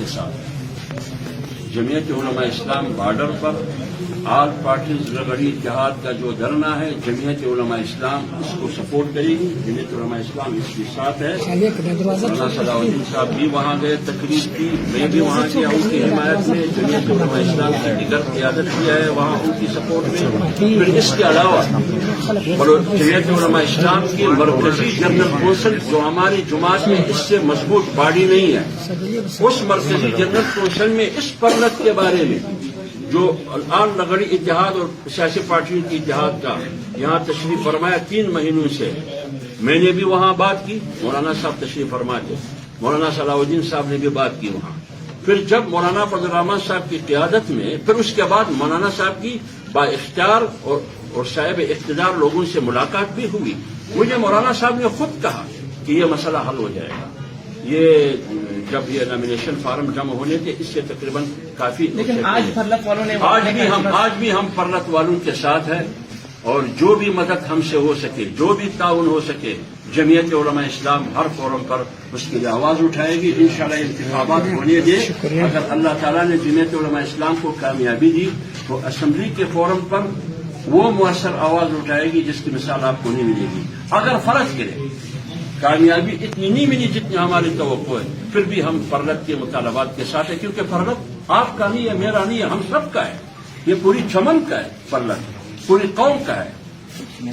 کے ساتھ جمعیت علماء اسلام بارڈر پر all parties رگڑی اتحاد کا جو دھرنا ہے، جمعیت علماء اسلام اس کو سپورٹ کرے گی. جمعیت علماء اسلام اس کے ساتھ ہے. مولانا صلاح الدین صاحب بھی وہاں گئے، تقریر کی، میں بھی وہاں گیا ان کی حمایت میں. جمعیت علماء اسلام کی دیگر قیادت کیا ہے وہاں ان کی سپورٹ میں. پھر اس کے علاوہ جمعیت علماء اسلام کی مرکزی جنرل کونسل جو ہماری جماعت میں اس سے مضبوط باڈی نہیں ہے، اس مرکزی جنرل کونسل میں اس پرلت کے بارے میں جو آل رگڑی اتحاد اور سیاسی پارٹیوں کی اتحاد کا یہاں تشریف فرمایا 3 مہینوں سے، میں نے بھی وہاں بات کی، مولانا صاحب تشریف فرما تھے، مولانا صلاح الدین صاحب نے بھی بات کی وہاں. پھر جب مولانا فضل الرحمان صاحب کی قیادت میں، پھر اس کے بعد مولانا صاحب کی با اختیار اور صاحب اقتدار لوگوں سے ملاقات بھی ہوئی. مجھے مولانا صاحب نے خود کہا کہ یہ مسئلہ حل ہو جائے گا. یہ جب یہ نامینیشن فارم جمع ہونے تھے اس سے تقریباً کافی، لیکن آج پرلت والوں نے آج بھی ہم پرلت والوں کے ساتھ ہیں، اور جو بھی مدد ہم سے ہو سکے، جو بھی تعاون ہو سکے، جمعیت علماء اسلام ہر فورم پر اس کے لیے آواز اٹھائے گی. انشاءاللہ انتخابات ہونے دیں. اگر اللہ تعالیٰ نے جمعیت علماء اسلام کو کامیابی دی تو اسمبلی کے فورم پر وہ مؤثر آواز اٹھائے گی جس کی مثال آپ کو نہیں ملے گی. اگر فرض کرے کامیابی اتنی نہیں ملی جتنی ہماری توقع ہے، پھر بھی ہم پرلت کے مطالبات کے ساتھ ہیں، کیونکہ پرلت آپ کا نہیں ہے، میرا نہیں ہے، ہم سب کا ہے. یہ پوری چمن کا ہے، پرلت پوری قوم کا ہے.